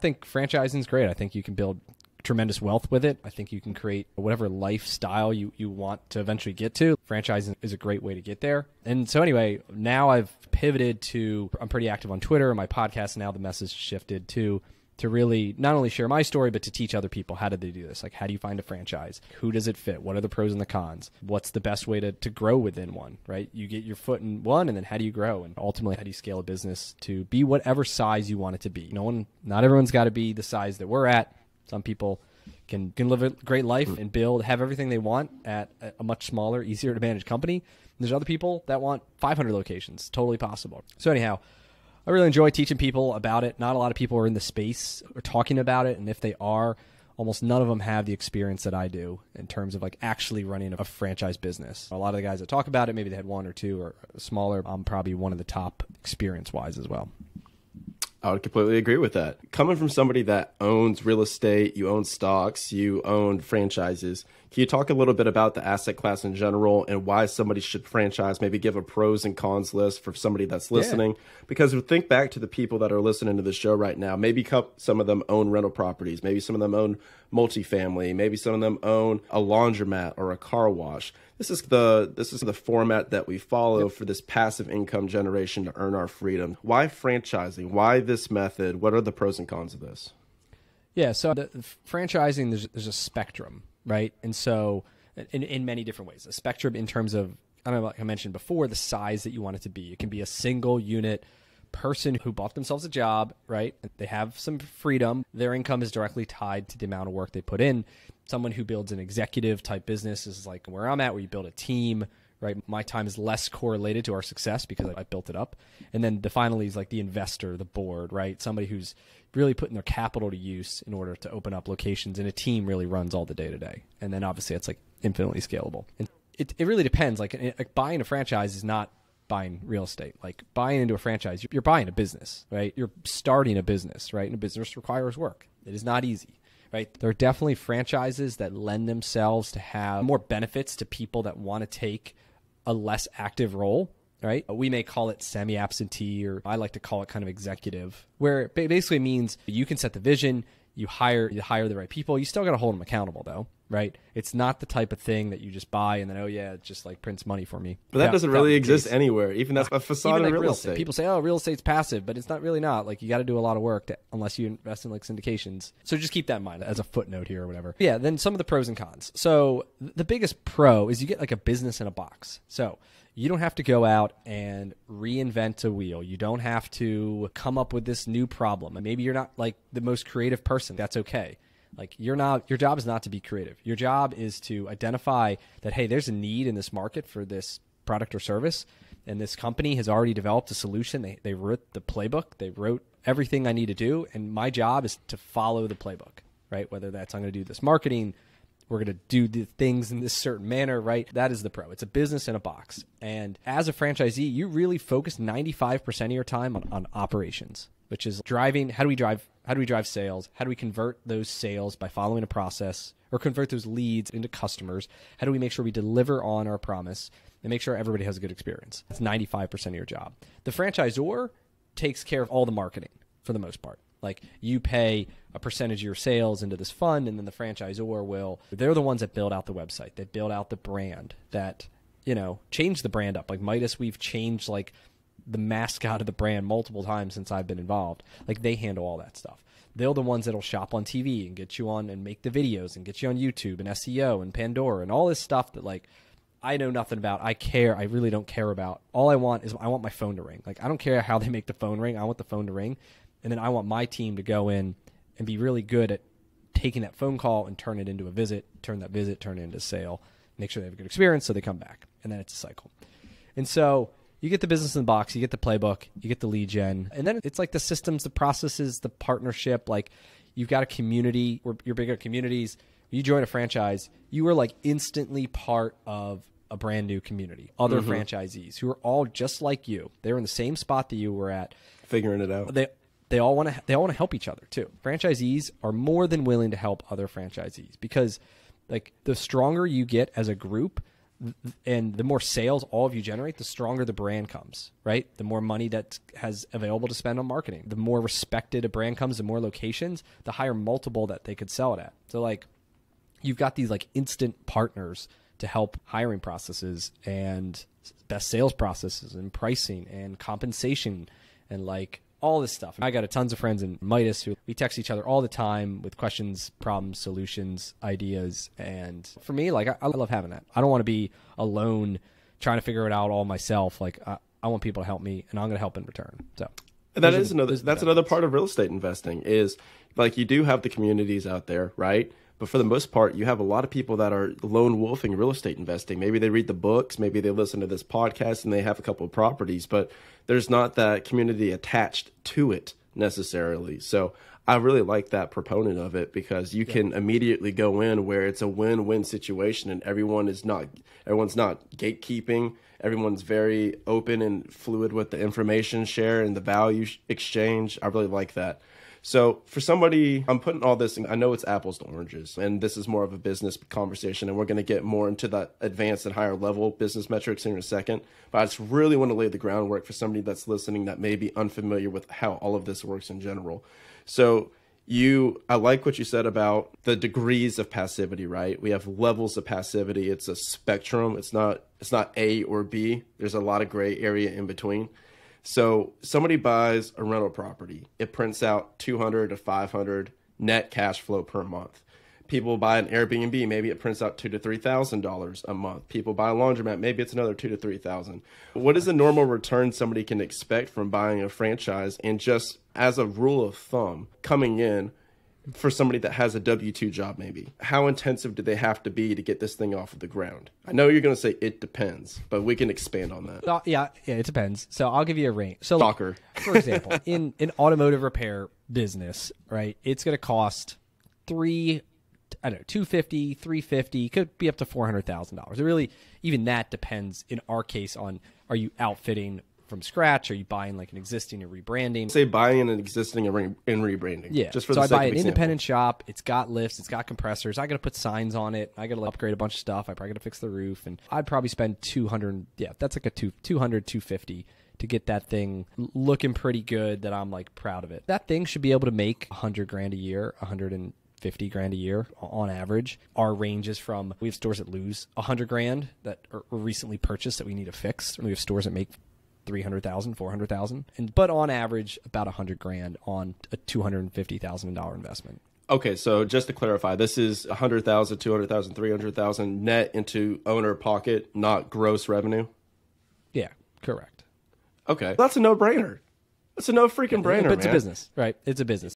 think franchising is great. I think you can build tremendous wealth with it. I think you can create whatever lifestyle you want to eventually get to. Franchising is a great way to get there. And so anyway, now I've pivoted to, I'm pretty active on Twitter. My podcast now, the message shifted to really not only share my story, but to teach other people, how did they do this? Like, how do you find a franchise? Who does it fit? What are the pros and the cons? What's the best way to grow within one, right? You get your foot in one, and then how do you grow? And ultimately, how do you scale a business to be whatever size you want it to be? Not everyone's got to be the size that we're at. Some people can live a great life and have everything they want at a much smaller, easier to manage company. And there's other people that want 500 locations. Totally possible. So anyhow, I really enjoy teaching people about it. Not a lot of people are in the space or talking about it. And if they are, almost none of them have the experience that I do in terms of like actually running a franchise business. A lot of the guys that talk about it, maybe they had one or two or smaller. I'm probably one of the top experience-wise as well. I would completely agree with that. Coming from somebody that owns real estate, you own stocks, you own franchises, can you talk a little bit about the asset class in general and why somebody should franchise, maybe give a pros and cons list for somebody that's listening? Yeah. Because think back to the people that are listening to the show right now. Maybe some of them own rental properties. Maybe some of them own multifamily. Maybe some of them own a laundromat or a car wash. This is the format that we follow for this passive income generation to earn our freedom. Why franchising? Why this method? What are the pros and cons of this? Yeah, so the franchising, there's a spectrum, right? And so in many different ways. A spectrum in terms of, I don't know, like I mentioned before, the size that you want it to be. It can be a single unit person who bought themselves a job, right? They have some freedom. Their income is directly tied to the amount of work they put in. Someone who builds an executive type business is like where I'm at, where you build a team, right? My time is less correlated to our success because I built it up. And then finally is like the investor, the board, right? Somebody who's really putting their capital to use in order to open up locations, and a team really runs all the day to day. And then obviously it's like infinitely scalable. And it really depends. Like buying a franchise is not buying real estate. Like buying into a franchise, you're buying a business, right? You're starting a business, right? And a business requires work. It is not easy. Right? There are definitely franchises that lend themselves to have more benefits to people that want to take a less active role, right? We may call it semi-absentee, or I like to call it kind of executive, where it basically means you can set the vision, you hire the right people. You still got to hold them accountable though, right? It's not the type of thing that you just buy and then, oh yeah, it just like prints money for me. But that doesn't really exist anywhere. Even that's a facade of like real estate. People say, oh, real estate's passive, but it's not really not. Like you got to do a lot of work unless you invest in like syndications. So just keep that in mind as a footnote here or whatever. Yeah, then some of the pros and cons. So the biggest pro is you get like a business in a box. So you don't have to go out and reinvent a wheel. You don't have to come up with this new problem. And maybe you're not like the most creative person. That's okay. Like your job is not to be creative. Your job is to identify that, hey, there's a need in this market for this product or service. And this company has already developed a solution. They wrote the playbook. They wrote everything I need to do. And my job is to follow the playbook, right? Whether that's I'm going to do this marketing, we're going to do the things in this certain manner, right? That is the pro. It's a business in a box. And as a franchisee, you really focus 95% of your time on operations, which is driving. How do we drive sales? How do we convert those sales by following a process, or convert those leads into customers? How do we make sure we deliver on our promise and make sure everybody has a good experience? That's 95% of your job. The franchisor takes care of all the marketing for the most part. Like you pay a percentage of your sales into this fund, and then the franchisor they're the ones that build out the website. They build out the brand that, change the brand up. Like Midas, we've changed like the mascot of the brand multiple times since I've been involved. Like they handle all that stuff. They're the ones that'll shop on TV and get you on and make the videos and get you on YouTube and SEO and Pandora and all this stuff that like I know nothing about. I really don't care about. All I want is I want my phone to ring. Like I don't care how they make the phone ring. I want the phone to ring. And then I want my team to go in and be really good at taking that phone call and turn it into a visit, turn it into a sale, make sure they have a good experience so they come back. And then it's a cycle. And so you get the business in the box, you get the playbook, you get the lead gen. And then it's like the systems, the processes, the partnership. Like you've got a community where you're big at communities. You join a franchise, you are like instantly part of a brand new community. Other franchisees who are all just like you. They're in the same spot that you were at. Figuring it out. They all want to help each other too. Franchisees are more than willing to help other franchisees because like the stronger you get as a group, And the more sales all of you generate, the stronger the brand comes, right? The more money that has available to spend on marketing, the more respected a brand comes, the more locations, the higher multiple that they could sell it at. So like you've got these like instant partners to help hiring processes and best sales processes and pricing and compensation and like all this stuff. I got tons of friends in Midas who we text each other all the time with questions, problems, solutions, ideas. And for me, like I love having that. I don't want to be alone trying to figure it out all myself. Like I want people to help me, and I'm going to help in return. So and that's another part of real estate investing is like you do have the communities out there, right? But for the most part, you have a lot of people that are lone wolfing real estate investing. Maybe they read the books, maybe they listen to this podcast and they have a couple of properties, but there's not that community attached to it necessarily. So I really like that proponent of it because you can immediately go in where it's a win-win situation and everyone's not gatekeeping. Everyone's very open and fluid with the information share and the value exchange. I really like that. So for somebody, I'm putting all this in, I know it's apples to oranges, and this is more of a business conversation, and we're going to get more into that advanced and higher level business metrics in a second. But I just really want to lay the groundwork for somebody that's listening that may be unfamiliar with how all of this works in general. So I like what you said about the degrees of passivity, right? We have levels of passivity. It's a spectrum. It's not A or B. There's a lot of gray area in between. So somebody buys a rental property. It prints out 200 to 500 net cash flow per month. People buy an Airbnb. Maybe it prints out $2,000 to $3,000 a month. People buy a laundromat. Maybe it's another $2,000 to $3,000. What is the normal return somebody can expect from buying a franchise? And just as a rule of thumb, coming in for somebody that has a W-2 job, maybe, how intensive do they have to be to get this thing off of the ground? I know you're going to say it depends, but we can expand on that. Yeah, it depends. So I'll give you a range. So, Stalker. For example, in an automotive repair business, right, it's going to cost $250,000, $350,000, could be up to $400,000. It really, even that depends in our case on, are you outfitting from scratch? Are you buying like an existing and rebranding? Say buying an existing and rebranding. Yeah. Just for so the I sake buy of an example. independent shop. It's got lifts. It's got compressors. I got to put signs on it. I got to upgrade a bunch of stuff. I probably got to fix the roof, and I'd probably spend $200. Yeah, that's like a $250 to get that thing looking pretty good. That I'm like proud of it. That thing should be able to make $100,000 a year, $150,000 a year on average. Our range is from, we have stores that lose $100,000 that are recently purchased that we need to fix. And we have stores that make $300,000, $400,000, but on average about $100,000 on a $250,000 investment. Okay, so just to clarify, this is $100,000, $200,000, $300,000 net into owner pocket, not gross revenue. Yeah, correct. Okay, that's a no-brainer. It's a no freaking brainer, but it's man. a business, right? It's a business.